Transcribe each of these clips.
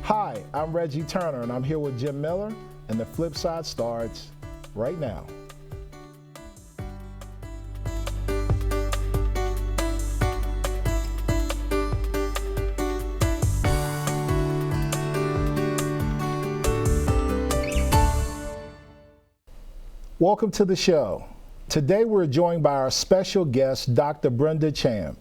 Hi, I'm Reggie Turner, and I'm here with Jim Miller, and the FlipSIde starts right now. Welcome to the show. Today we're joined by our special guest, Dr. Brenda Thiam.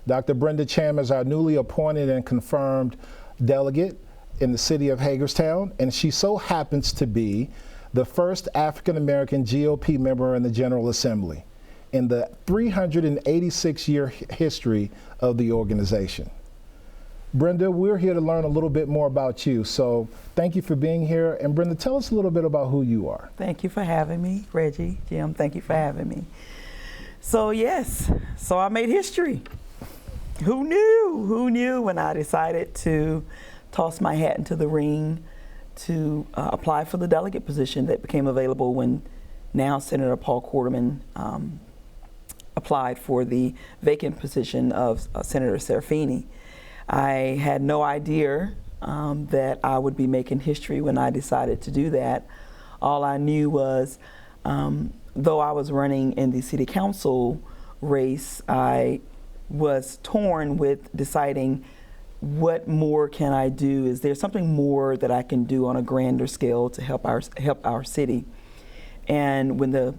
Dr. Brenda Thiam is our newly appointed and confirmed delegate in the city of Hagerstown, and she so happens to be the first African-American GOP member in the General Assembly in the 386-year history of the organization. Brenda, we're here to learn a little bit more about you, so thank you for being here. And Brenda, tell us a little bit about who you are. Thank you for having me, Reggie. Jim, thank you for having me. So yes, I made history. Who knew? Who knew when I decided to toss my hat into the ring to apply for the delegate position that became available when now Senator Paul Quarterman applied for the vacant position of Senator Serafini. I had no idea that I would be making history when I decided to do that. All I knew was, though I was running in the city council race, I was torn with deciding what more can I do? Is there something more that I can do on a grander scale to help our city? And when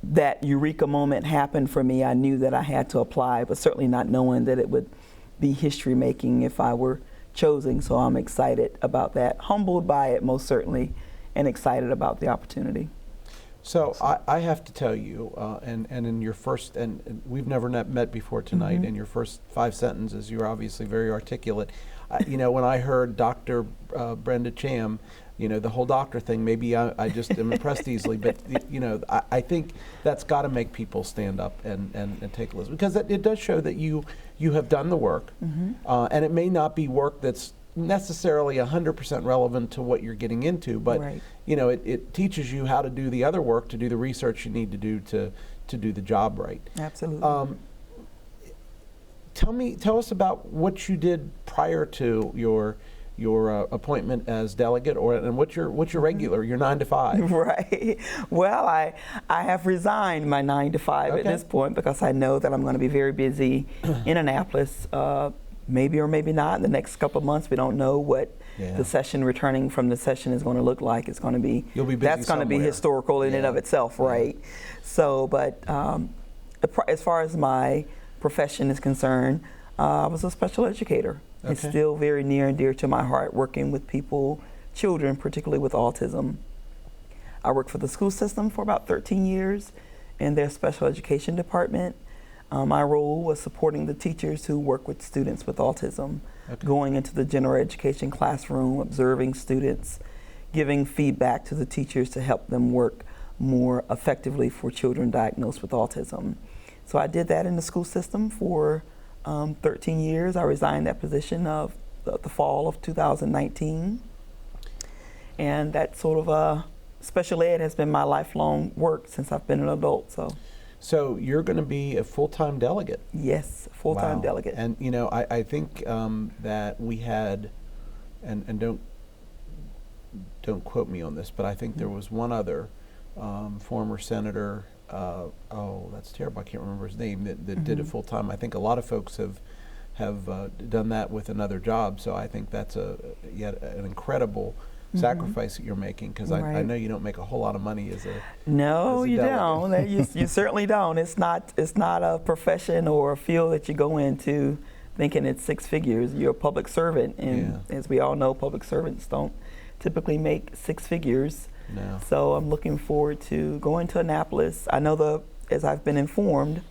that eureka moment happened for me, I knew that I had to apply, but certainly not knowing that it would be history making if I were chosen. So I'm excited about that, humbled by it most certainly, and excited about the opportunity. So I have to tell you, and in your first, and we've never met before tonight, Mm-hmm. in your first 5 sentences, you're obviously very articulate. When I heard Dr. Brenda Thiam, the whole doctor thing, maybe I just am impressed easily, but I think that's got to make people stand up and take a listen, because it does show that you have done the work, Mm-hmm. and it may not be work that's necessarily 100% relevant to what you're getting into, but Right. It teaches you how to do the other work, to do the research you need to do to do the job right. Absolutely. Tell us about what you did prior to your appointment as delegate, and what's your regular, your 9 to 5. Right. Well, I have resigned my 9 to 5 at this point because I know that I'm going to be very busy in Annapolis, maybe or maybe not in the next couple of months. We don't know what the session, returning from the session, is going to look like. It's going to be, you'll be busy that's going to be historical in and of itself, right? So, but as far as my profession is concerned, I was a special educator. Okay. It's still very near and dear to my heart, working with people, children, particularly with autism. I worked for the school system for about 13 years in their special education department. My role was supporting the teachers who work with students with autism, going into the general education classroom, observing students, giving feedback to the teachers to help them work more effectively for children diagnosed with autism. So I did that in the school system for 13 years. I resigned that position of the fall of 2019. And that sort of special ed has been my lifelong work since I've been an adult. So you're going to be a full-time delegate? Yes, full-time delegate. And I think that we had, and don't quote me on this, but I think there was one other former senator, that's terrible, I can't remember his name, that did it full-time. I think a lot of folks have done that with another job, so I think that's yet an incredible sacrifice that you're making, because I know you don't make a whole lot of money as a No, you don't. You certainly don't. It's not a profession or a field that you go into thinking it's 6 figures. You're a public servant, and as we all know, public servants don't typically make 6 figures. No. So I'm looking forward to going to Annapolis. I know as I've been informed,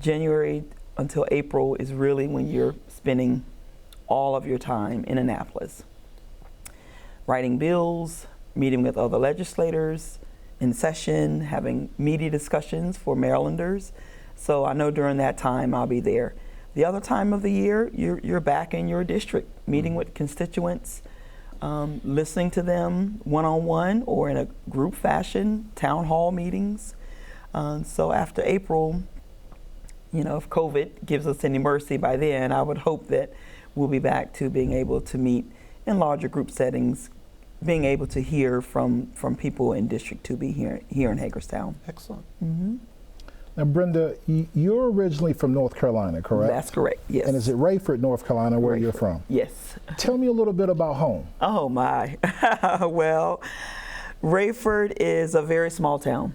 January until April is really when you're spending all of your time in Annapolis, writing bills, meeting with other legislators in session, having meaty discussions for Marylanders. So I know during that time I'll be there. The other time of the year, you're back in your district, meeting with constituents, listening to them one-on-one or in a group fashion, town hall meetings. So after April, if COVID gives us any mercy by then, I would hope that we'll be back to being able to meet in larger group settings, being able to hear from people in District 2B here in Hagerstown. Excellent. Now, Brenda, you're originally from North Carolina, correct? That's correct, yes. And is it Rayford, North Carolina, where you're from? Yes. Tell me a little bit about home. Oh my. Well, Rayford is a very small town.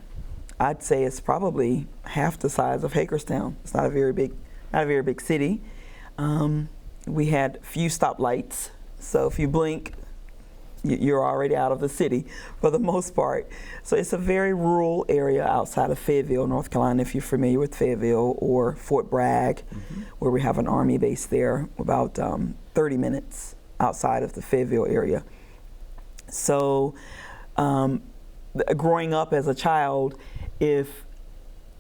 I'd say it's probably half the size of Hagerstown. It's not a very big city. We had few stoplights, so if you blink, you're already out of the city for the most part. So it's a very rural area outside of Fayetteville, North Carolina, if you're familiar with Fayetteville, or Fort Bragg, where we have an Army base there, about 30 minutes outside of the Fayetteville area. So growing up as a child, if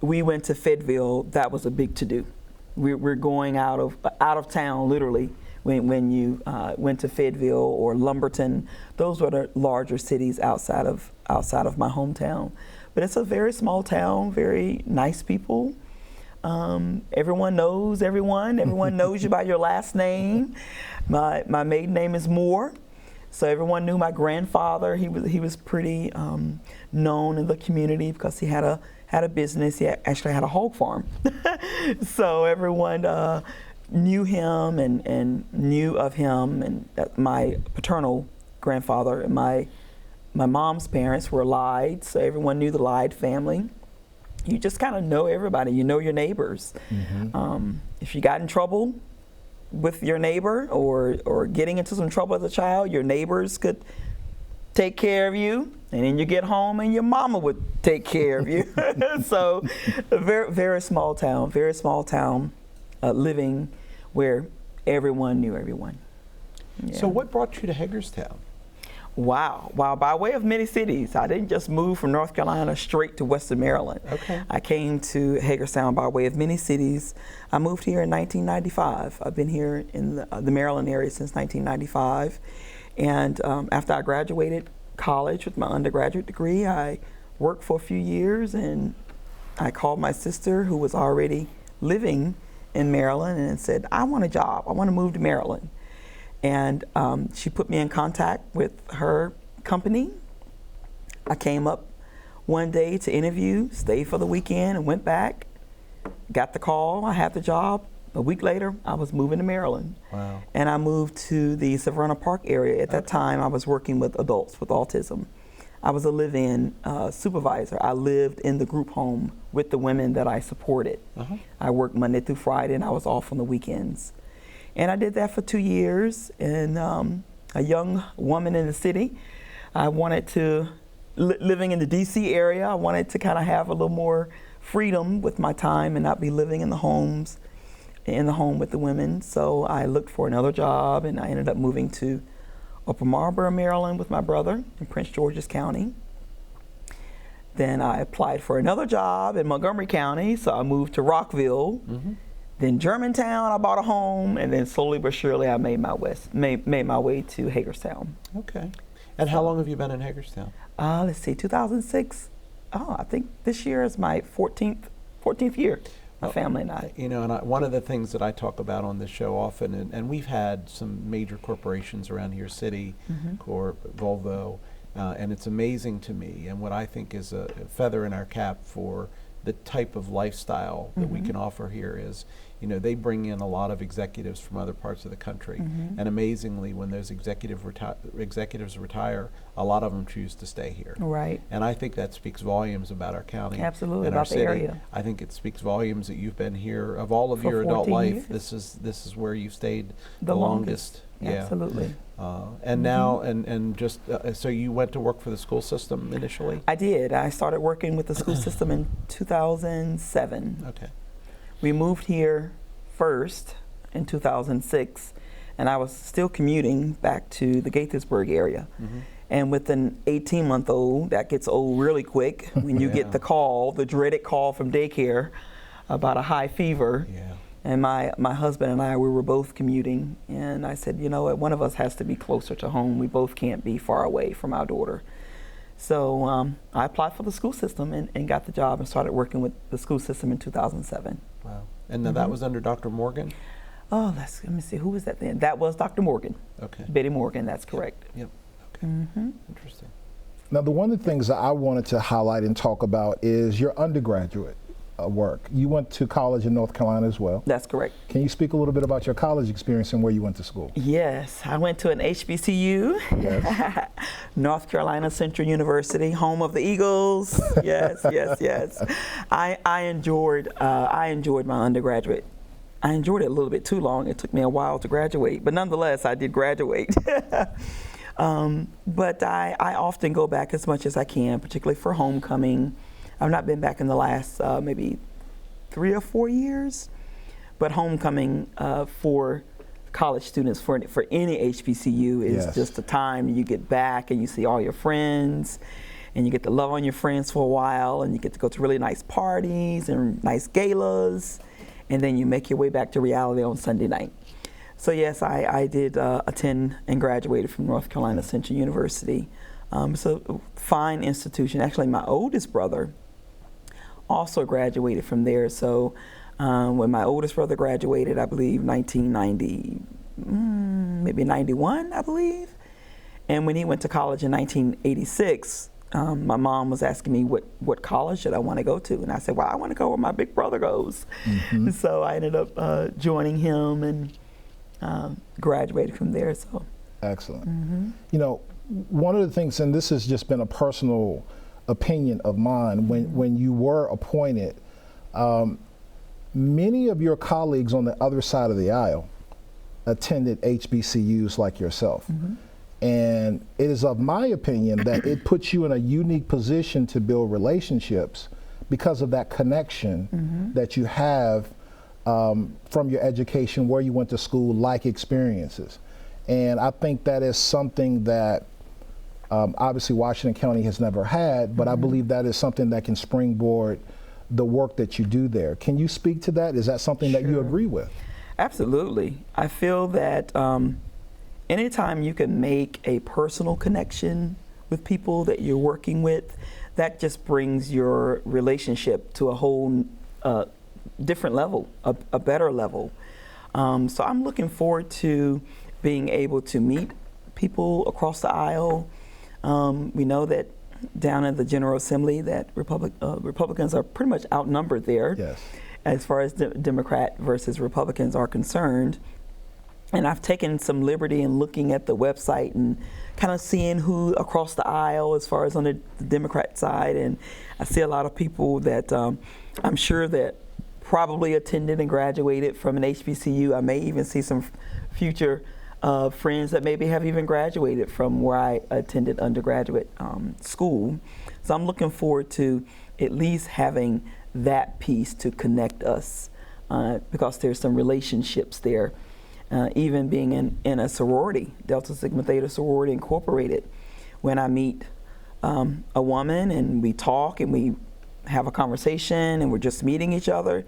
we went to Fayetteville, that was a big to-do. We're going out of town, literally. When you went to Fayetteville or Lumberton, those were the larger cities outside of my hometown. But it's a very small town, very nice people. Everyone knows everyone. Everyone knows you by your last name. My maiden name is Moore, so everyone knew my grandfather. He was pretty known in the community because he had a business. He actually had a hog farm, so everyone knew him and knew of him. And my paternal grandfather and my mom's parents were Lyde, so everyone knew the Lyde family. You just kind of know everybody. You know your neighbors. If you got in trouble with your neighbor or getting into some trouble as a child, your neighbors could take care of you, and then you get home and your mama would take care of you. So a very small town, living where everyone knew everyone. Yeah. So what brought you to Hagerstown? Wow, by way of many cities. I didn't just move from North Carolina straight to Western Maryland. Okay. I came to Hagerstown by way of many cities. I moved here in 1995. I've been here in the Maryland area since 1995. And after I graduated college with my undergraduate degree, I worked for a few years, and I called my sister, who was already living in Maryland, and said, I want a job. I want to move to Maryland. And she put me in contact with her company. I came up one day to interview, stayed for the weekend, and went back. Got the call. I had the job. A week later, I was moving to Maryland. Wow. And I moved to the Savannah Park area. At that time, I was working with adults with autism. I was a live-in supervisor. I lived in the group home with the women that I supported. I worked Monday through Friday, and I was off on the weekends. And I did that for 2 years. And a young woman in the city, I wanted to, living in the DC area, I wanted to kind of have a little more freedom with my time and not be living in the home with the women. So I looked for another job, and I ended up moving to Upper Marlboro, Maryland with my brother in Prince George's County. Then I applied for another job in Montgomery County, so I moved to Rockville. Then Germantown, I bought a home, and then slowly but surely I made my way to Hagerstown. Okay. And how long have you been in Hagerstown? Let's see, 2006. I think this year is my 14th year. My family and I. You know, and one of the things that I talk about on this show often, and we've had some major corporations around here, Citi, Corp, Volvo, and it's amazing to me, and what I think is a feather in our cap for the type of lifestyle that we can offer here is, you know, they bring in a lot of executives from other parts of the country, and amazingly, when those executives retire, a lot of them choose to stay here. Right. And I think that speaks volumes about our county. Absolutely, and our about the city. area. I think it speaks volumes that you've been here of all of For your adult 14 life. years. This is where you've stayed The longest. Yeah. Absolutely. And now, and just so you went to work for the school system initially? I did. I started working with the school system in 2007. Okay. We moved here first in 2006, and I was still commuting back to the Gaithersburg area. And with an 18-month-old, that gets old really quick when you get the call, the dreaded call from daycare about a high fever. Yeah. And my husband and I, we were both commuting, and I said, you know what, one of us has to be closer to home. We both can't be far away from our daughter. So I applied for the school system and got the job and started working with the school system in 2007. Wow. And now that was under Dr. Morgan? Oh, let me see, who was that then? That was Dr. Morgan. Okay. Betty Morgan, that's correct. Yep. Okay. Interesting. Now, the one of the things that I wanted to highlight and talk about is your undergraduate work. You went to college in North Carolina as well. That's correct. Can you speak a little bit about your college experience and where you went to school? Yes, I went to an HBCU, Yes. North Carolina Central University, home of the Eagles. Yes, yes, yes. I enjoyed my undergraduate. I enjoyed it a little bit too long. It took me a while to graduate, but nonetheless, I did graduate. But I often go back as much as I can, particularly for homecoming. I've not been back in the last maybe 3 or 4 years, but homecoming for college students for any HBCU is Yes. just a time you get back and you see all your friends, and you get to love on your friends for a while, and you get to go to really nice parties and nice galas, and then you make your way back to reality on Sunday night. So yes, I did attend and graduated from North Carolina Central University. It's a fine institution. Actually, my oldest brother also graduated from there. So when my oldest brother graduated, I believe 1990, maybe 91, I believe. And when he went to college in 1986, my mom was asking me what college should I want to go to, and I said, well, I want to go where my big brother goes. So I ended up joining him and graduated from there. So Excellent. You know, one of the things, and this has just been a personal opinion of mine, when you were appointed, many of your colleagues on the other side of the aisle attended HBCUs like yourself. And it is of my opinion that it puts you in a unique position to build relationships because of that connection that you have from your education, where you went to school, like experiences. And I think that is something that obviously Washington County has never had, but I believe that is something that can springboard the work that you do there. Can you speak to that? Is that something that you agree with? absolutely. I feel that anytime you can make a personal connection with people that you're working with, that just brings your relationship to a whole different level, a better level. So I'm looking forward to being able to meet people across the aisle. We know that down in the General Assembly that Republicans are pretty much outnumbered there. Yes. As far as Democrat versus Republicans are concerned. And I've taken some liberty in looking at the website and kind of seeing who across the aisle as far as on the Democrat side. And I see a lot of people that I'm sure that probably attended and graduated from an HBCU. I may even see some future friends that maybe have even graduated from where I attended undergraduate school. So I'm looking forward to at least having that piece to connect us because there's some relationships there. Even being in a sorority, Delta Sigma Theta Sorority Incorporated, when I meet a woman and we talk and we have a conversation and we're just meeting each other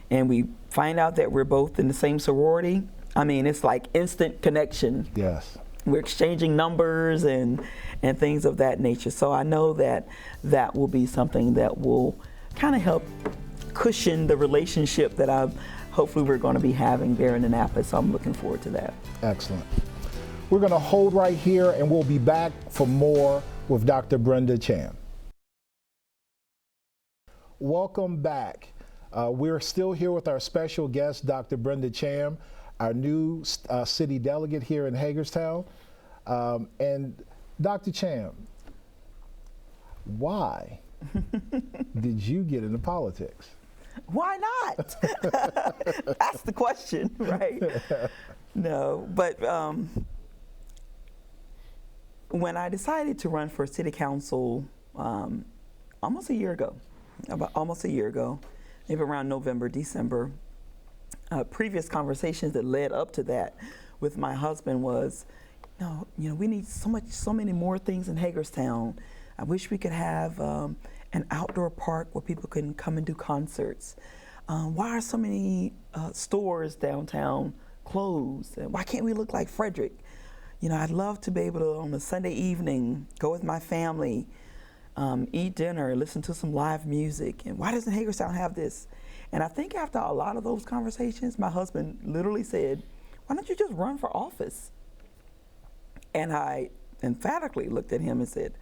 and we find out that we're both in the same sorority, I mean, it's like instant connection. Yes. We're exchanging numbers and things of that nature. So I know that that will be something that will kind of help cushion the relationship that hopefully we're going to be having there in Annapolis. So I'm looking forward to that. Excellent. We're going to hold right here and we'll be back for more with Dr. Brenda Thiam. Welcome back. We're still here with our special guest, Dr. Brenda Thiam, our new city delegate here in Hagerstown. And Dr. Thiam, why did you get into politics? Why not? That's the question, right? No, but when I decided to run for city council almost a year ago, maybe around November, December, previous conversations that led up to that with my husband was, we need so many more things in Hagerstown. I wish we could have an outdoor park where people can come and do concerts. Why are so many stores downtown closed? And why can't we look like Frederick? I'd love to be able to, on a Sunday evening, go with my family, eat dinner, listen to some live music. And why doesn't Hagerstown have this? And I think after a lot of those conversations, my husband literally said, "Why don't you just run for office?" And I emphatically looked at him and said,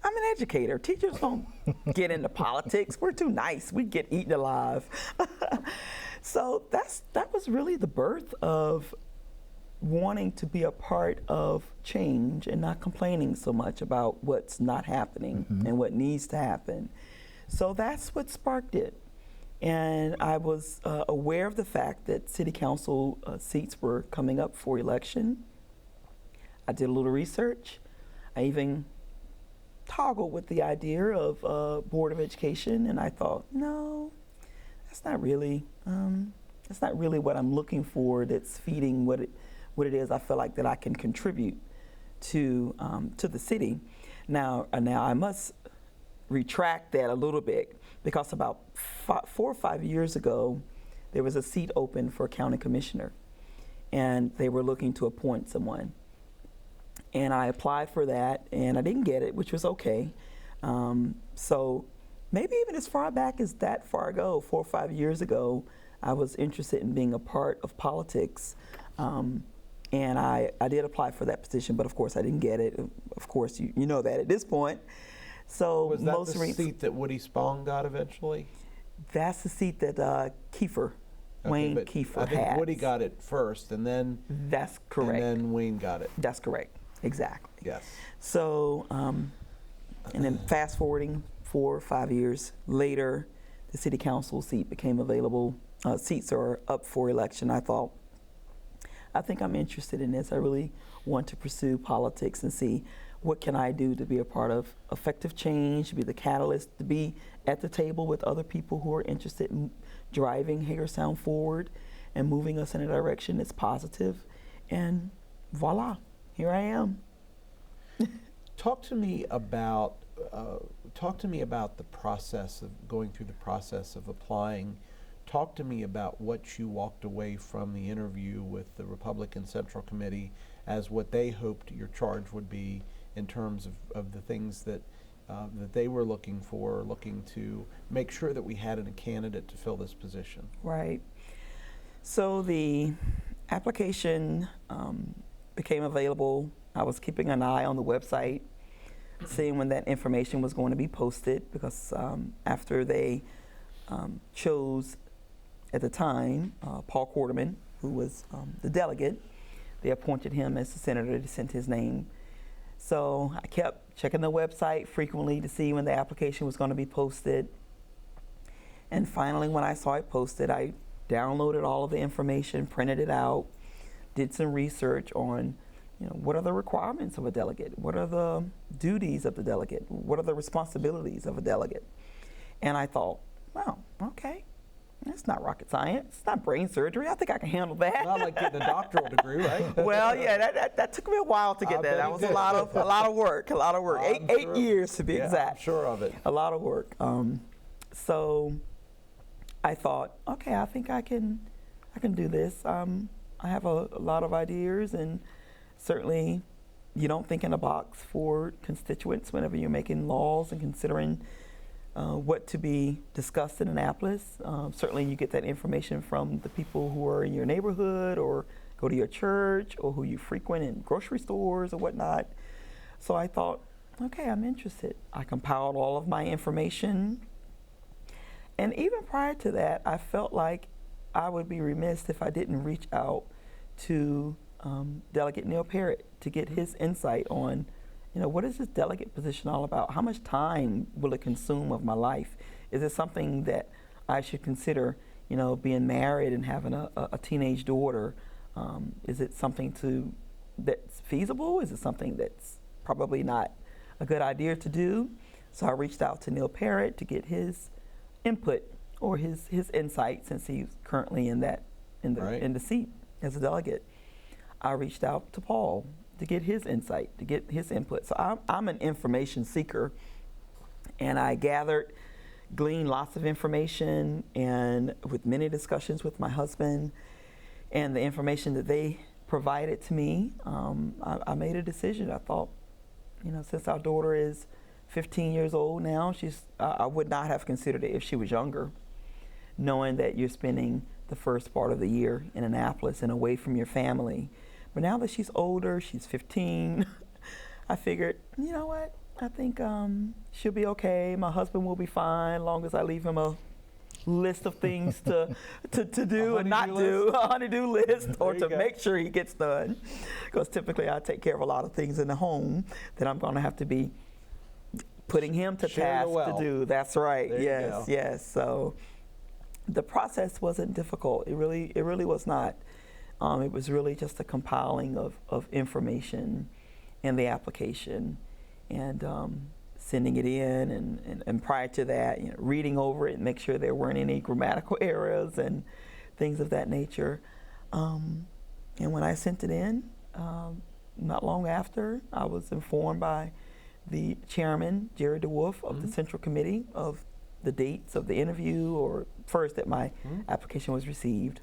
"I'm an educator. Teachers don't get into politics. We're too nice. We get eaten alive." So that was really the birth of wanting to be a part of change and not complaining so much about what's not happening and what needs to happen. So that's what sparked it. And I was aware of the fact that city council seats were coming up for election. I did a little research. I even toggled with the idea of Board of Education, and I thought, no, that's not really what I'm looking for. That's feeding what it is I feel like that I can contribute to the city. Now I must retract that a little bit, because about 4 or 5 years ago, there was a seat open for county commissioner, and they were looking to appoint someone. And I applied for that, and I didn't get it, which was okay. So maybe even as far back as that far ago, 4 or 5 years ago, I was interested in being a part of politics. And I did apply for that position, but of course I didn't get it. Of course, you know that at this point. So was that the seat that Woody Spong got eventually? That's the seat that Wayne Kiefer I think has. Woody got it first, and then That's correct. And then Wayne got it. That's correct. Exactly. Yes. So, and then fast forwarding 4 or 5 years later, the city council seat became available. Seats are up for election. I thought, I think I'm interested in this. I really want to pursue politics and see what can I do to be a part of effective change, to be the catalyst, to be at the table with other people who are interested in driving Hagerstown forward and moving us in a direction that's positive. And voila, here I am. Talk to me about the process of going through the process of applying. Talk to me about what you walked away from the interview with the Republican Central Committee as what they hoped your charge would be in terms of the things that they were looking to make sure that we had a candidate to fill this position. Right. So the application became available. I was keeping an eye on the website, seeing when that information was going to be posted, because after they chose, at the time, Paul Quarterman, who was the delegate, they appointed him as the senator to send his name. So I kept checking the website frequently to see when the application was going to be posted. And finally, when I saw it posted, I downloaded all of the information, printed it out, did some research on, what are the requirements of a delegate? What are the duties of the delegate? What are the responsibilities of a delegate? And I thought, wow, okay. That's not rocket science. It's not brain surgery. I think I can handle that. Not like getting a doctoral degree, right? Well, yeah, that took me a while to get that. That was a lot of work. Eight years to be exact. I'm sure of it. A lot of work. So I thought, okay, I think I can do this. I have a lot of ideas, and certainly you don't think in a box for constituents whenever you're making laws and considering what to be discussed in Annapolis. Certainly you get that information from the people who are in your neighborhood or go to your church or who you frequent in grocery stores or whatnot. So I thought, okay, I'm interested. I compiled all of my information. And even prior to that, I felt like I would be remiss if I didn't reach out to Delegate Neil Parrott to get his insight on what is this delegate position all about? How much time will it consume of my life? Is it something that I should consider, being married and having a teenage daughter? Is it something that's feasible? Is it something that's probably not a good idea to do? So I reached out to Neil Parrott to get his input or his insight, since he's currently in the seat as a delegate. I reached out to Paul to get his insight, to get his input. So I'm an information seeker, and I gleaned lots of information, and with many discussions with my husband, and the information that they provided to me, I made a decision. I thought, since our daughter is 15 years old now, I would not have considered it if she was younger. knowing that you're spending the first part of the year in Annapolis and away from your family. But now that she's older, she's 15, I figured, you know what? I think she'll be okay. My husband will be fine, as long as I leave him a list of things to do and not do, a honey-do list, or to make sure he gets done. Because typically I take care of a lot of things in the home that I'm going to have to be putting him to task to do. That's right. Yes, yes. So the process wasn't difficult. It really was not. It was really just a compiling of information in the application, and sending it in, and prior to that, reading over it and make sure there weren't any grammatical errors and things of that nature. And when I sent it in, not long after, I was informed by the chairman, Jerry DeWolf, of the Central Committee, of the dates of the interview, or first that my application was received.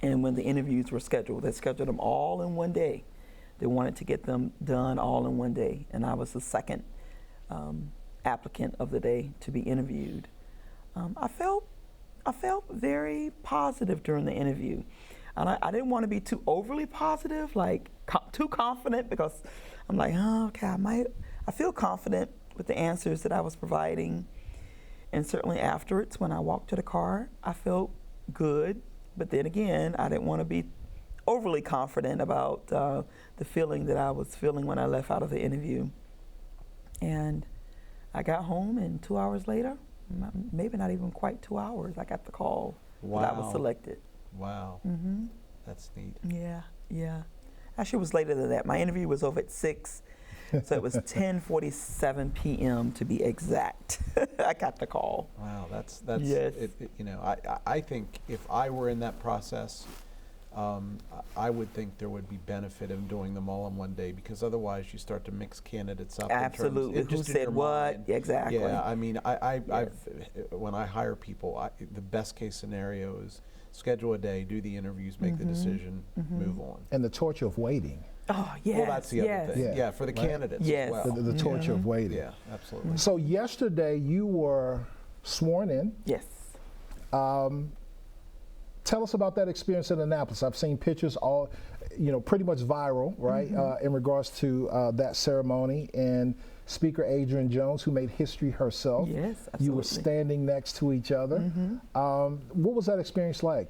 And when the interviews were scheduled, they scheduled them all in one day. They wanted to get them done all in one day, and I was the second applicant of the day to be interviewed. I felt very positive during the interview, and I didn't want to be too overly positive, like too confident, because I'm like, oh, okay, I feel confident with the answers that I was providing, and certainly afterwards when I walked to the car, I felt good. But then again, I didn't want to be overly confident about the feeling that I was feeling when I left out of the interview. And I got home, and 2 hours later, maybe not even quite 2 hours, I got the call that I was selected. Wow. That's neat. Yeah, yeah. Actually, it was later than that. My interview was over at 6, so it was 10:47 p.m. to be exact. I got the call. Wow, that's yes. I think if I were in that process, I would think there would be benefit in doing them all in one day, because otherwise you start to mix candidates up. Absolutely. In terms, who said what? Exactly. Yeah, I mean, I've when I hire people, the best case scenario is schedule a day, do the interviews, make the decision, move on. And the torture of waiting. Oh, yes. Well, that's the other thing. Yeah, for the candidates as well. The torture of waiting. Yeah, absolutely. So yesterday you were sworn in. Yes. Tell us about that experience in Annapolis. I've seen pictures, all, pretty much viral, right, in regards to that ceremony. And Speaker Adrian Jones, who made history herself. Yes, absolutely. You were standing next to each other. What was that experience like?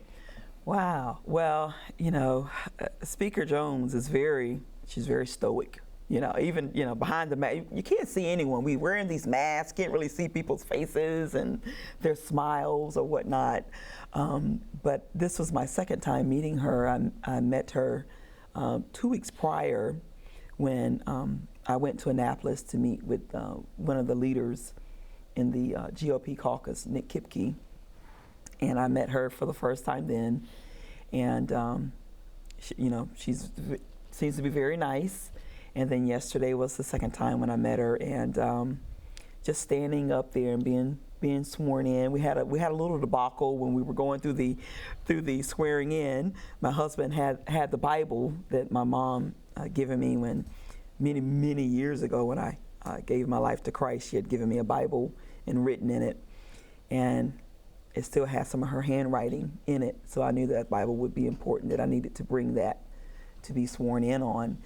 Wow. Well, Speaker Jones she's very stoic. Even, behind the mask, you can't see anyone. We wearing these masks, can't really see people's faces and their smiles or whatnot. But this was my second time meeting her. I met her 2 weeks prior when I went to Annapolis to meet with one of the leaders in the GOP caucus, Nick Kipke. And I met her for the first time then. And, she seems to be very nice. And then yesterday was the second time when I met her, and just standing up there and being sworn in. We had a little debacle when we were going through the swearing in. My husband had the Bible that my mom given me when many years ago when I gave my life to Christ. She had given me a Bible and written in it, and it still has some of her handwriting in it. So I knew that Bible would be important, that I needed to bring that to be sworn in on.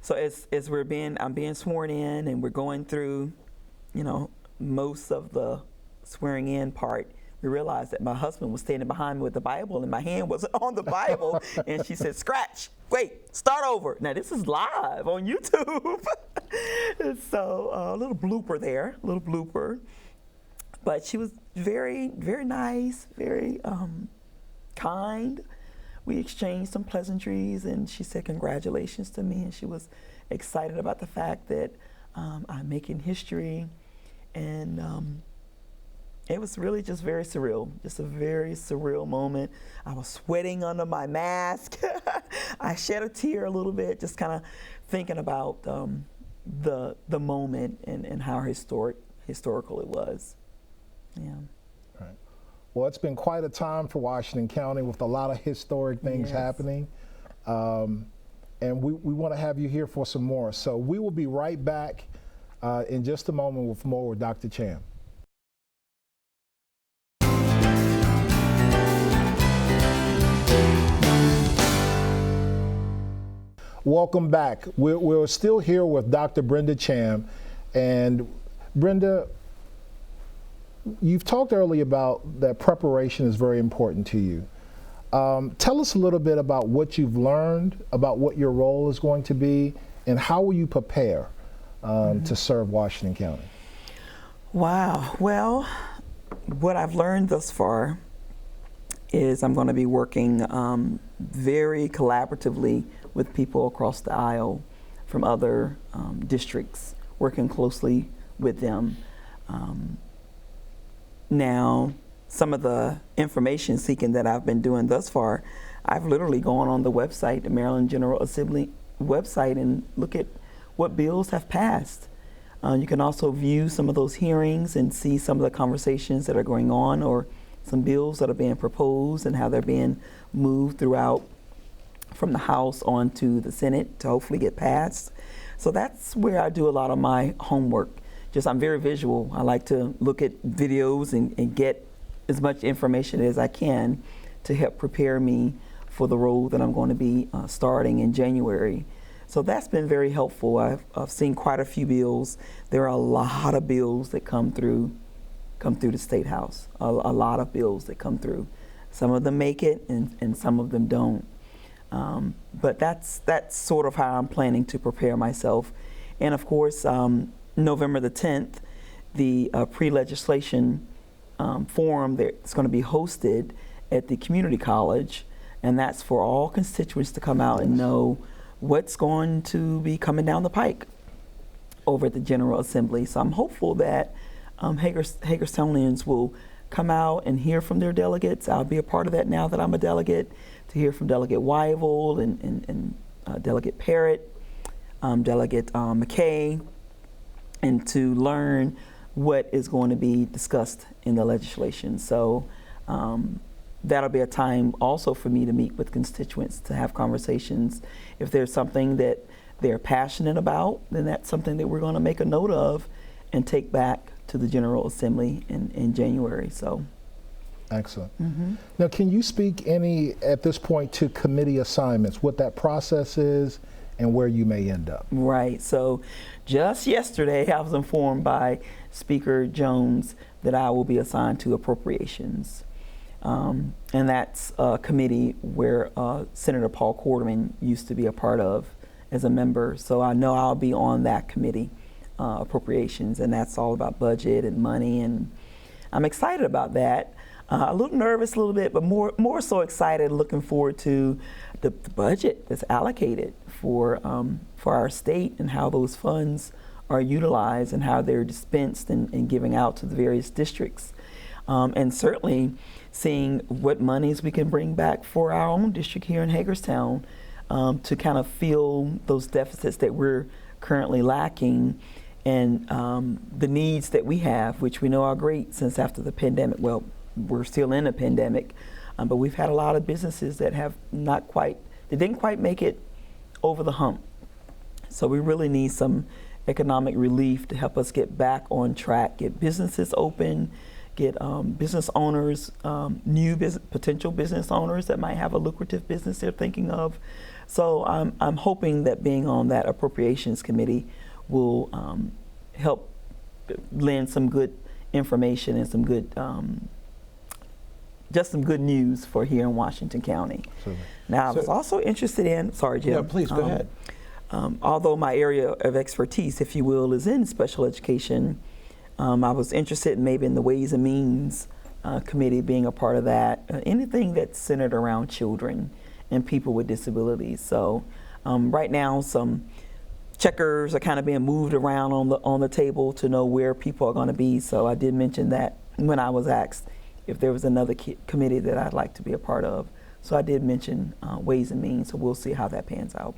So as I'm being sworn in, and we're going through, most of the swearing in part, we realized that my husband was standing behind me with the Bible, and my hand wasn't on the Bible. And she said, "Scratch, wait, start over." Now this is live on YouTube. And so a little blooper. But she was very, very nice, very kind. We exchanged some pleasantries, and she said congratulations to me, and she was excited about the fact that I'm making history, and it was really just very surreal, just a very surreal moment. I was sweating under my mask. I shed a tear a little bit, just kind of thinking about the moment and how historical it was. Yeah. Right. Well, it's been quite a time for Washington County with a lot of historic things happening. And we want to have you here for some more. So we will be right back in just a moment with more with Dr. Thiam. welcome back. We're still here with Dr. Brenda Thiam. And Brenda, you've talked earlier about that preparation is very important to you. Tell us a little bit about what you've learned, about what your role is going to be, and how will you prepare to serve Washington County? Wow. Well, what I've learned thus far is I'm going to be working very collaboratively with people across the aisle from other districts, working closely with them. Now, some of the information seeking that I've been doing thus far, I've literally gone on the website, the Maryland General Assembly website, and look at what bills have passed. You can also view some of those hearings and see some of the conversations that are going on, or some bills that are being proposed and how they're being moved throughout from the House on to the Senate to hopefully get passed. So that's where I do a lot of my homework. I'm very visual. I like to look at videos and get as much information as I can to help prepare me for the role that I'm going to be starting in January. So that's been very helpful. I've seen quite a few bills. There are a lot of bills that come through the State House. A lot of bills that come through. Some of them make it and some of them don't. But that's sort of how I'm planning to prepare myself. And of course, November the 10th, the pre-legislation forum that's going to be hosted at the community college, and that's for all constituents to come out and know what's going to be coming down the pike over at the General Assembly. So I'm hopeful that Hagerstonians will come out and hear from their delegates. I'll be a part of that now that I'm a delegate, to hear from Delegate Wyville and Delegate Parrott, Delegate McKay, and to learn what is going to be discussed in the legislation. So that'll be a time also for me to meet with constituents, to have conversations. If there's something that they're passionate about, then that's something that we're going to make a note of and take back to the General Assembly in January. So, excellent. Now, can you speak at this point to committee assignments, what that process is and where you may end up? Right. So just yesterday, I was informed by Speaker Jones that I will be assigned to appropriations. And that's a committee where Senator Paul Quarterman used to be a part of as a member. So I know I'll be on that committee, appropriations, and that's all about budget and money. And I'm excited about that. A little nervous a little bit, but more so excited, looking forward to the budget that's allocated for our state and how those funds are utilized and how they're dispensed and giving out to the various districts. And certainly seeing what monies we can bring back for our own district here in Hagerstown to kind of fill those deficits that we're currently lacking, and the needs that we have, which we know are great since after the pandemic. Well, we're still in a pandemic, but we've had a lot of businesses that didn't quite make it over the hump. So we really need some economic relief to help us get back on track, get businesses open, get business owners, potential business owners that might have a lucrative business they're thinking of. So I'm hoping that being on that appropriations committee will help lend some good information and some good just some good news for here in Washington County. Absolutely. Now, I was also interested in, sorry, Jim. Yeah, please go ahead. Although my area of expertise, if you will, is in special education, I was interested maybe in the Ways and Means committee, being a part of that. Anything that's centered around children and people with disabilities. So right now, some checkers are kind of being moved around on the table to know where people are going to be. So I did mention that when I was asked if there was another committee that I'd like to be a part of. So I did mention Ways and Means, so we'll see how that pans out.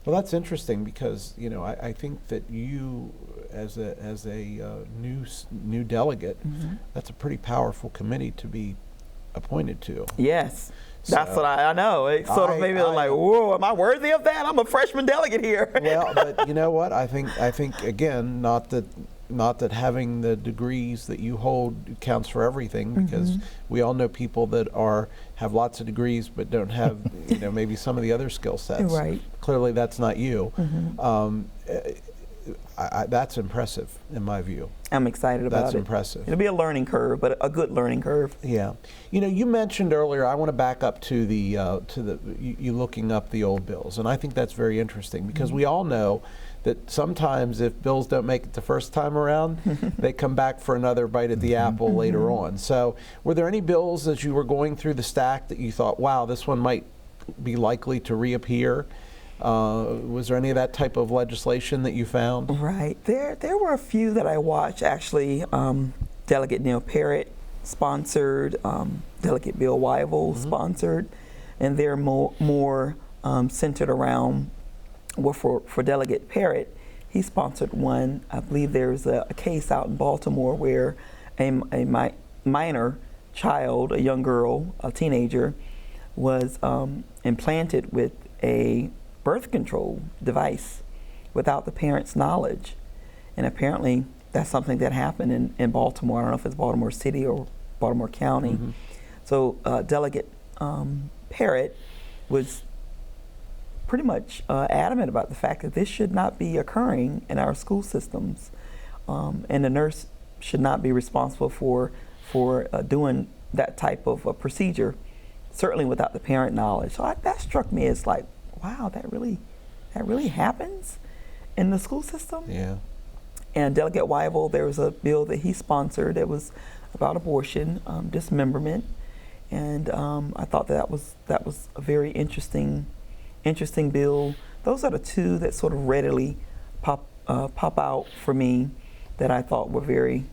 Well, that's interesting because, you know, I think that you, as a new delegate, that's a pretty powerful committee to be appointed to. Yes. That's what I know. It sort of made me like, whoa, am I worthy of that? I'm a freshman delegate here. Well, but you know what? I think again, not that not that having the degrees that you hold counts for everything, because we all know people that have lots of degrees but don't have maybe some of the other skill sets. Right. Clearly that's not you. That's impressive in my view. I'm excited about it. That's impressive. It'll be a learning curve, but a good learning curve. Yeah. You mentioned earlier, I want to back up to you looking up the old bills, and I think that's very interesting, because we all know that sometimes if bills don't make it the first time around, they come back for another bite at the apple later on. So were there any bills as you were going through the stack that you thought, wow, this one might be likely to reappear? Was there any of that type of legislation that you found? Right. There were a few that I watched, actually. Delegate Neil Parrott sponsored, Delegate Bill Wyville sponsored, and they're more centered around, well, for Delegate Parrott, he sponsored one. I believe there's a case out in Baltimore where a minor child, a young girl, a teenager, was implanted with a birth control device without the parents' knowledge. And apparently that's something that happened in Baltimore. I don't know if it's Baltimore City or Baltimore County. So Delegate Parrott was pretty much adamant about the fact that this should not be occurring in our school systems. And the nurse should not be responsible for doing that type of a procedure, certainly without the parent knowledge. So that struck me as like, wow, that really happens in the school system? Yeah. And Delegate Wyville, there was a bill that he sponsored that was about abortion, dismemberment, and I thought that was a very interesting bill. Those are the two that sort of readily pop out for me that I thought were very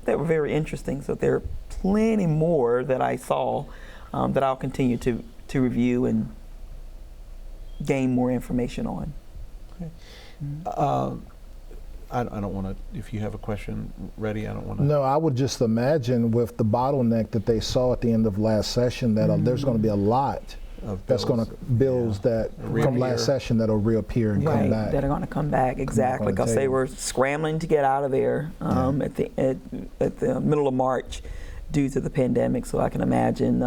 interesting. So there are plenty more that I saw that I'll continue to review and gain more information on. Okay. I don't want to, if you have a question ready, I don't want to. No, I would just imagine with the bottleneck that they saw at the end of last session that there's going to be a lot of that's going to bills that from last session that'll reappear and come back. That are going to come back, exactly, because they were scrambling to get out of there at the middle of March due to the pandemic. So I can imagine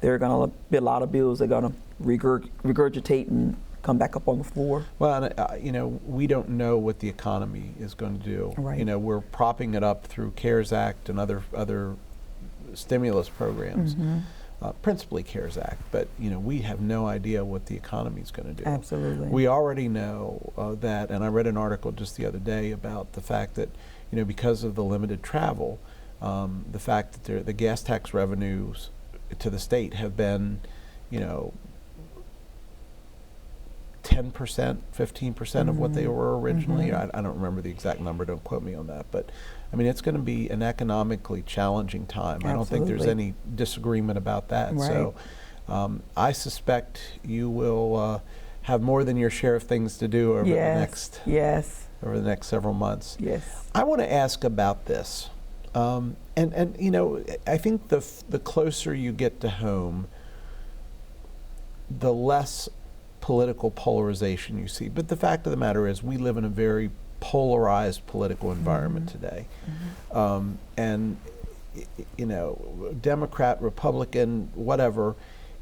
there are going to be a lot of bills that are going to regurgitate and come back up on the floor. Well, we don't know what the economy is going to do. Right. We're propping it up through CARES Act and other stimulus programs, principally CARES Act. But we have no idea what the economy is going to do. Absolutely. We already know that, and I read an article just the other day about the fact that because of the limited travel, the fact that the gas tax revenues to the state have been 10%, 15% of what they were originally. I don't remember the exact number, don't quote me on that. But I mean, it's going to be an economically challenging time. Absolutely. I don't think there's any disagreement about that. Right. So I suspect you will have more than your share of things to do over the next several months. Yes. I want to ask about this. And I think the closer you get to home, the less political polarization you see. But the fact of the matter is we live in a very polarized political environment today. And Democrat, Republican, whatever,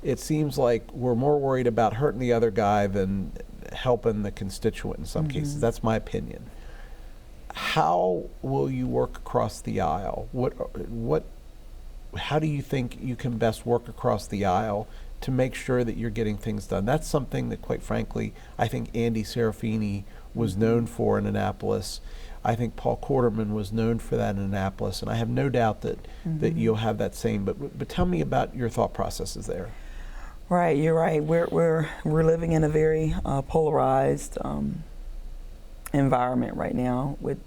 it seems like we're more worried about hurting the other guy than helping the constituent in some cases. That's my opinion. How will you work across the aisle? How do you think you can best work across the aisle to make sure that you're getting things done? That's something that, quite frankly, I think Andy Serafini was known for in Annapolis. I think Paul Quarterman was known for that in Annapolis, and I have no doubt that you'll have that same. But tell me about your thought processes there. Right, you're right. We're living in a very polarized environment right now. With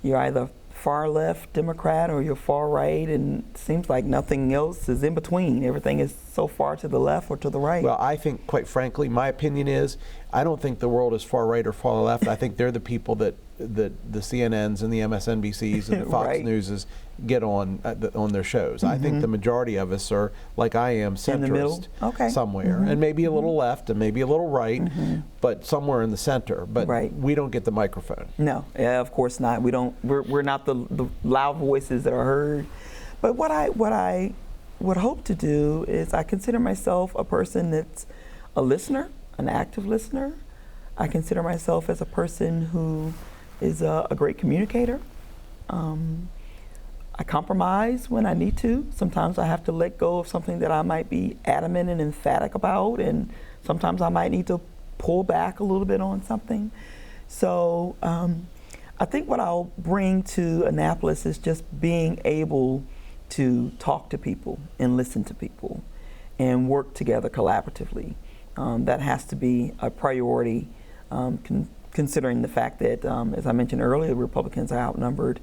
you're either far left Democrat or you're far right, and it seems like nothing else is in between. Everything is so far to the left or to the right. Well, I think, quite frankly, my opinion is I don't think the world is far right or far left. I think they're the people that the CNNs and the MSNBCs and the Fox Newses get on on their shows. I think the majority of us are, like I am, In the middle? centrist Okay. somewhere, and maybe a little left and maybe a little right, but somewhere in the center. But Right. we don't get the microphone. No, yeah, of course not. We don't. We're not the loud voices that are heard. But what I would hope to do is I consider myself a person that's a listener, an active listener. I consider myself as a person who is a great communicator. I compromise when I need to. Sometimes I have to let go of something that I might be adamant and emphatic about, and sometimes I might need to pull back a little bit on something. So I think what I'll bring to Annapolis is just being able to talk to people and listen to people and work together collaboratively. That has to be a priority, considering the fact that, as I mentioned earlier, Republicans are outnumbered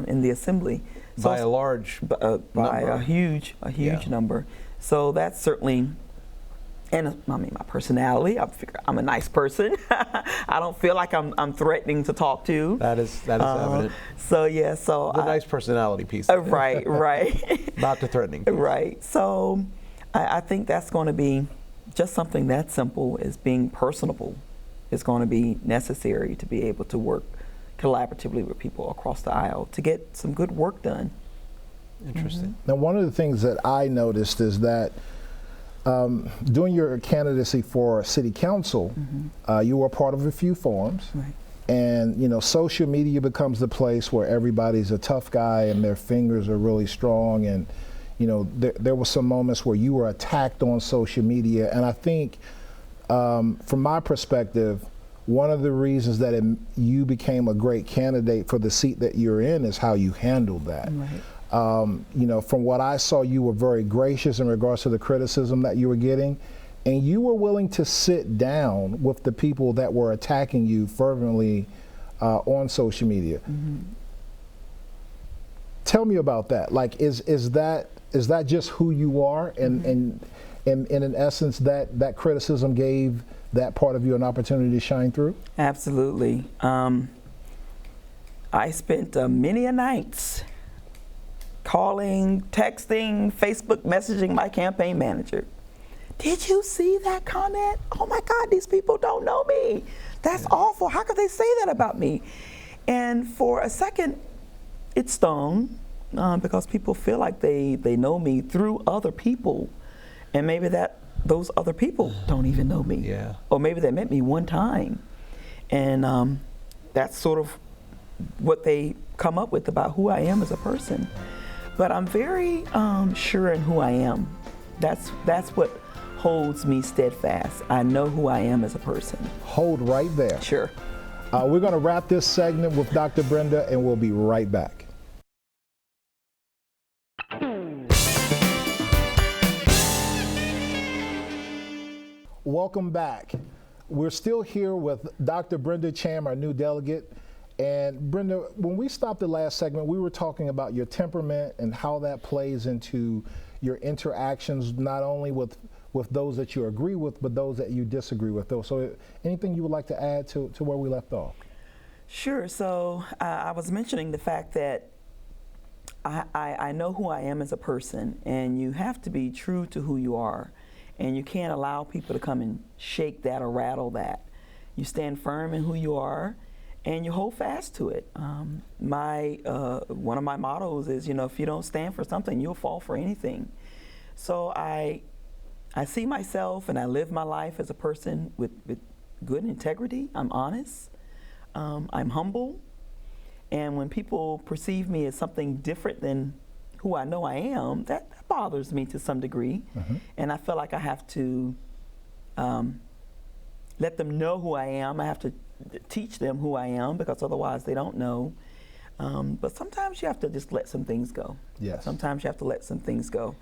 in the Assembly. So By a large by number. a huge number. So that's certainly, and I mean, my personality, I figure I'm a nice person. I don't feel like I'm threatening to talk to. That is evident. So yeah, so The nice personality piece. of it. right. Not the threatening piece. Right. So I think that's going to be just something that simple as being personable is going to be necessary to be able to work collaboratively with people across the aisle to get some good work done. Interesting. Now, one of the things that I noticed is that during your candidacy for city council, you were part of a few forums. Right. And, you know, social media becomes the place where everybody's a tough guy and their fingers are really strong. And, you know, there were some moments where you were attacked on social media. And I think, from my perspective, one of the reasons that you became a great candidate for the seat that you're in is how you handled that. Right. You know, from what I saw, you were very gracious in regards to the criticism that you were getting, and you were willing to sit down with the people that were attacking you fervently on social media. Tell me about that. Like, is that just who you are, and in essence, that criticism gave that part of you an opportunity to shine through? Absolutely. I spent many a nights calling, texting, Facebook messaging my campaign manager. Did you see that comment? Oh my God, these people don't know me. That's awful. How could they say that about me? And for a second, it stung because people feel like they know me through other people. And maybe those other people don't even know me. Yeah. Or maybe they met me one time. And that's sort of what they come up with about who I am as a person. But I'm very sure in who I am. That's what holds me steadfast. I know who I am as a person. Hold right there. Sure. We're going to wrap this segment with Dr. Brenda, and we'll be right back. Welcome back. We're still here with Dr. Brenda Thiam, our new delegate. And Brenda, when we stopped the last segment, we were talking about your temperament and how that plays into your interactions, not only with those that you agree with, but those that you disagree with. So anything you would like to add to where we left off? Sure. So I was mentioning the fact that I know who I am as a person, and you have to be true to who you are. And you can't allow people to come and shake that or rattle that. You stand firm in who you are, and you hold fast to it. One of my mottos is, you know, if you don't stand for something, you'll fall for anything. So I see myself and I live my life as a person with good integrity. I'm honest. I'm humble. And when people perceive me as something different than who I know I am, that bothers me to some degree. And I feel like I have to let them know who I am. I have to teach them who I am, because otherwise they don't know. But sometimes you have to just let some things go. Yes. Sometimes you have to let some things go.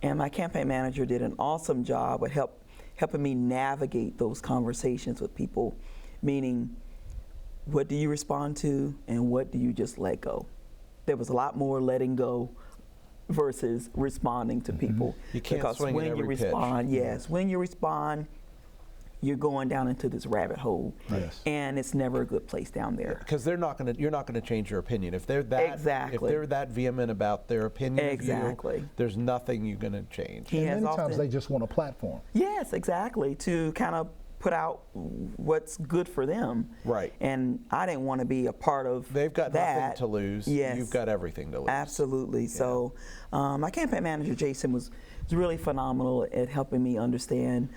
And my campaign manager did an awesome job at helping me navigate those conversations with people, meaning, what do you respond to and what do you just let go? There was a lot more letting go versus responding to people. You can't because swing when at you every pitch. respond, yes, when you respond, you're going down into this rabbit hole, Yes. and it's never a good place down there. Because you're not going to change your opinion if they're that Exactly. if they're that vehement about their opinion. Exactly. Of you, there's nothing you're going to change. He has Many times often- they just want a platform. Yes, exactly, to kind of put out what's good for them. Right. And I didn't want to be a part of They've got that. nothing to lose. Yes. You've got everything to lose. Absolutely. So my campaign manager, Jason, was really phenomenal at helping me understand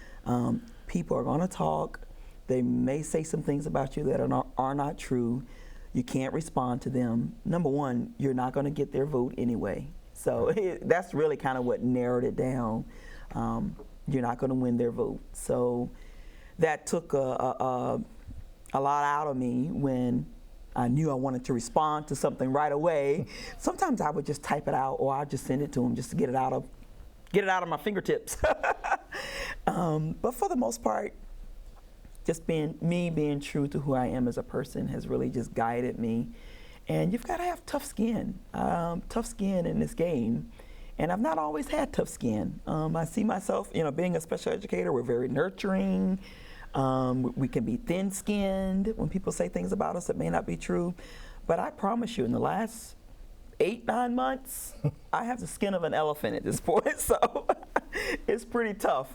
people are going to talk. They may say some things about you that are not true. You can't respond to them. Number one, you're not going to get their vote anyway. So that's really kind of what narrowed it down. You're not going to win their vote. So that took a lot out of me when I knew I wanted to respond to something right away. Sometimes I would just type it out, or I'd just send it to them just to get it out of my fingertips. But for the most part, just being true to who I am as a person has really just guided me. And you've got to have tough skin in this game. And I've not always had tough skin. I see myself, being a special educator, we're very nurturing. We can be thin-skinned when people say things about us that may not be true. But I promise you, in the last 8-9 months, I have the skin of an elephant at this point. So it's pretty tough.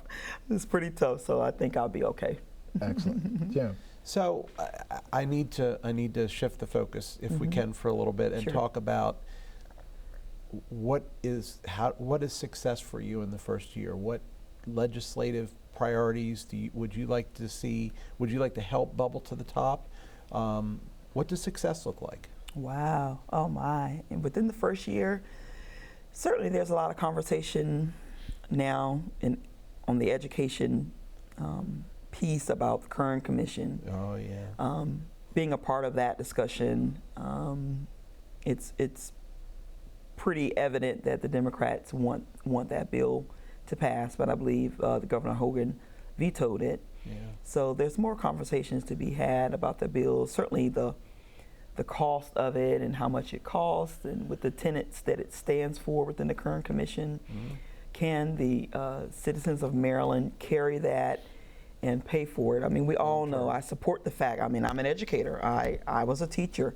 So I think I'll be okay. Excellent. Jim. So I need to shift the focus, if we can, for a little bit, and Sure. talk about what is success for you in the first year. What legislative priorities would you like to see? Would you like to help bubble to the top? What does success look like? Wow. Oh my. And within the first year, certainly there's a lot of conversation now on the education piece about the current commission. Oh yeah. Being a part of that discussion, it's pretty evident that the Democrats want that bill to pass, but I believe the Governor Hogan vetoed it. Yeah. So there's more conversations to be had about the bill. Certainly the cost of it and how much it costs, and with the tenets that it stands for within the current commission. Mm-hmm. Can the citizens of Maryland carry that and pay for it? I mean, we all know I support the fact. I mean, I'm an educator. I was a teacher.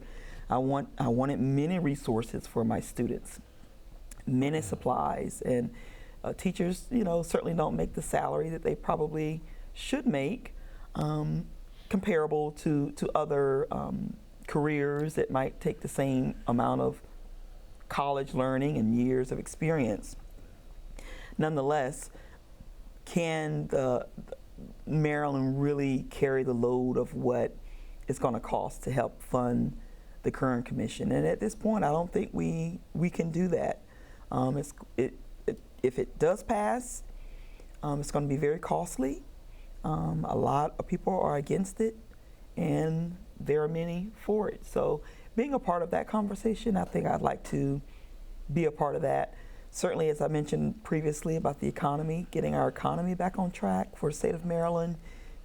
I wanted many resources for my students, many supplies, and teachers, certainly don't make the salary that they probably should make, comparable to other careers that might take the same amount of college learning and years of experience. Nonetheless, can Maryland really carry the load of what it's going to cost to help fund the current commission? And at this point, I don't think we can do that. If it does pass, it's going to be very costly. A lot of people are against it, and there are many for it. So being a part of that conversation, I think I'd like to be a part of that. Certainly, as I mentioned previously about the economy, getting our economy back on track for the state of Maryland,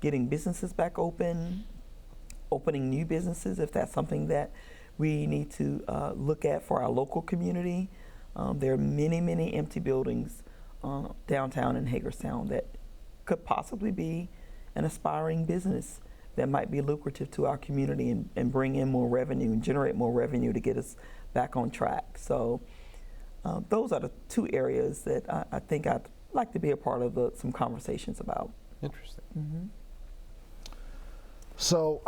getting businesses back open, opening new businesses if that's something that we need to look at for our local community. There are many, many empty buildings downtown in Hagerstown that could possibly be an aspiring business that might be lucrative to our community and bring in more revenue and generate more revenue to get us back on track. So those are the two areas that I think I'd like to be a part of some conversations about. Interesting. Mm-hmm. So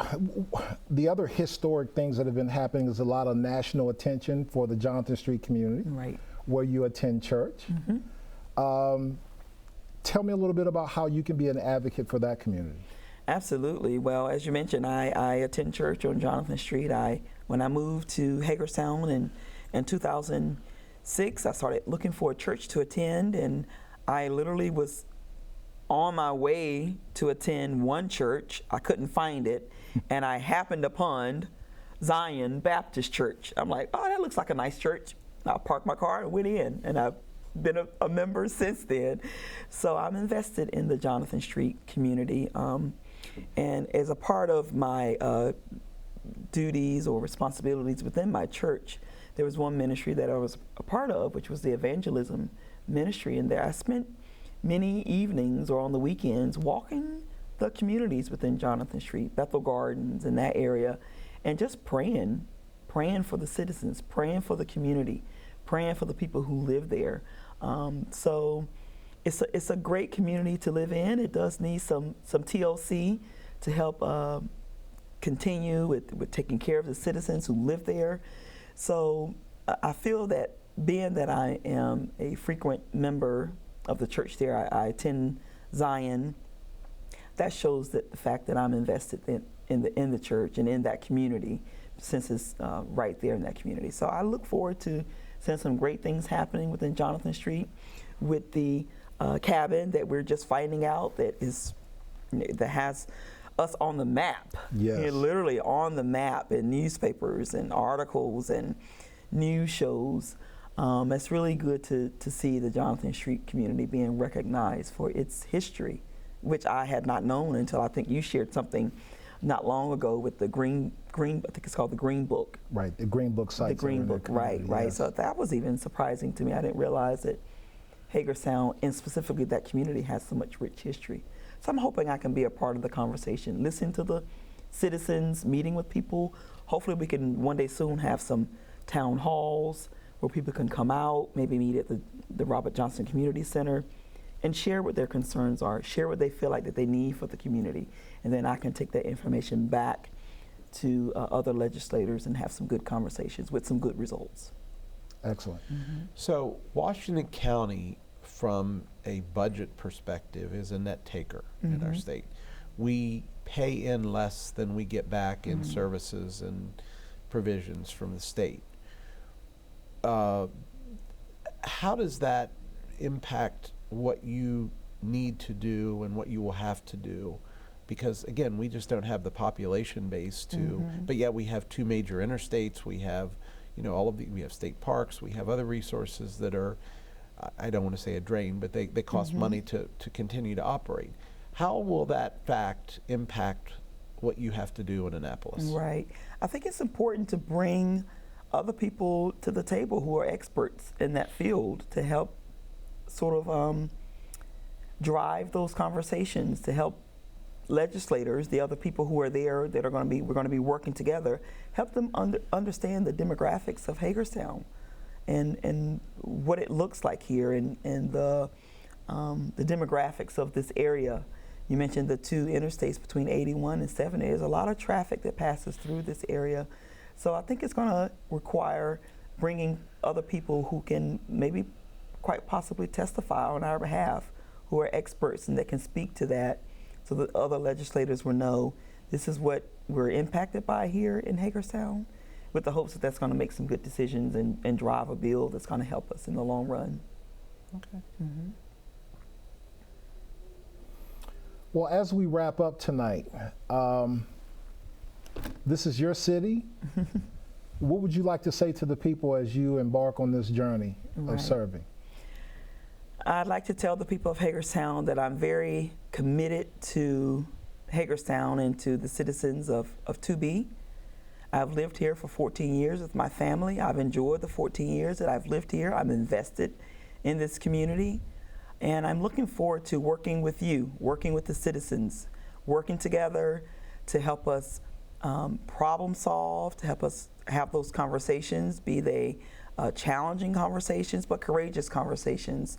the other historic things that have been happening is a lot of national attention for the Jonathan Street community, Right. where you attend church. Mm-hmm. Tell me a little bit about how you can be an advocate for that community. Absolutely. Well, as you mentioned, I attend church on Jonathan Street. When I moved to Hagerstown in 2006, I started looking for a church to attend, and I literally was on my way to attend one church. I couldn't find it, and I happened upon Zion Baptist Church. I'm like, oh, that looks like a nice church. I parked my car and went in, and I've been a member since then. So I'm invested in the Jonathan Street community. And as a part of my duties or responsibilities within my church, there was one ministry that I was a part of, which was the evangelism ministry. And there I spent many evenings or on the weekends walking the communities within Jonathan Street, Bethel Gardens, in that area, and just praying for the citizens, praying for the community, praying for the people who live there. So it's a great community to live in. It does need some TLC to help continue with taking care of the citizens who live there. So I feel that being that I am a frequent member of the church there, I attend Zion, that shows that the fact that I'm invested in the church and in that community, since it's right there in that community. So I look forward to seeing some great things happening within Jonathan Street with the cabin that we're just finding out that has us on the map. Yes. You know, literally on the map in newspapers and articles and news shows. It's really good to see the Jonathan Street community being recognized for its history, which I had not known until I think you shared something not long ago with the green I think it's called the Green Book. Right, the Green Book site. The Green Book, right. Yes. So that was even surprising to me. I didn't realize that Hagerstown, and specifically that community, has so much rich history. So I'm hoping I can be a part of the conversation, listen to the citizens, meeting with people. Hopefully we can one day soon have some town halls where people can come out, maybe meet at the Robert Johnson Community Center, and share what their concerns are, share what they feel like that they need for the community. And then I can take that information back to other legislators and have some good conversations with some good results. Excellent. Mm-hmm. So Washington County, from a budget perspective, is a net taker in our state. We pay in less than we get back in services and provisions from the state. How does that impact what you need to do and what you will have to do? Because again, we just don't have the population base to, but yet we have two major interstates, we have, we have state parks, we have other resources that are, I don't want to say a drain, but they cost money to continue to operate. How will that fact impact what you have to do in Annapolis? Right. I think it's important to bring other people to the table who are experts in that field to help sort of drive those conversations, to help legislators, the other people who are there that we're going to be working together, help them understand the demographics of Hagerstown and what it looks like here and the demographics of this area. You mentioned the two interstates between 81 and 70. There's a lot of traffic that passes through this area. So I think it's going to require bringing other people who can maybe quite possibly testify on our behalf, who are experts and that can speak to that, so that other legislators will know this is what we're impacted by here in Hagerstown, with the hopes that that's going to make some good decisions and drive a bill that's going to help us in the long run. Okay. Well, as we wrap up tonight, this is your city. What would you like to say to the people as you embark on this journey of serving? I'd like to tell the people of Hagerstown that I'm very committed to Hagerstown and to the citizens of 2B. I've lived here for 14 years with my family. I've enjoyed the 14 years that I've lived here. I'm invested in this community. And I'm looking forward to working with you, working with the citizens, working together to help us problem solve, to help us have those conversations, be they challenging conversations, but courageous conversations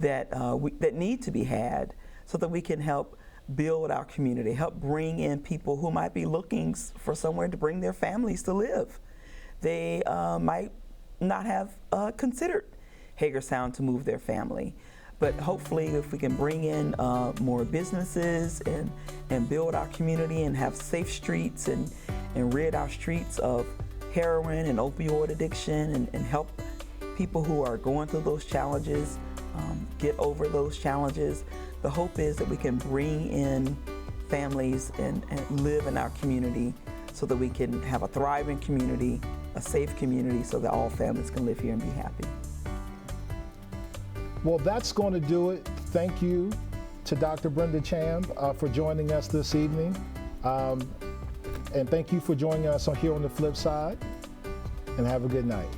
that that need to be had, so that we can help build our community, help bring in people who might be looking for somewhere to bring their families to live. They might not have considered Hagerstown to move their family. But hopefully, if we can bring in more businesses and build our community and have safe streets and rid our streets of heroin and opioid addiction and help people who are going through those challenges get over those challenges, the hope is that we can bring in families and live in our community so that we can have a thriving community, a safe community, so that all families can live here and be happy. Well, that's going to do it. Thank you to Dr. Brenda Thiam for joining us this evening. And thank you for joining us here on the FlipSIde. And have a good night.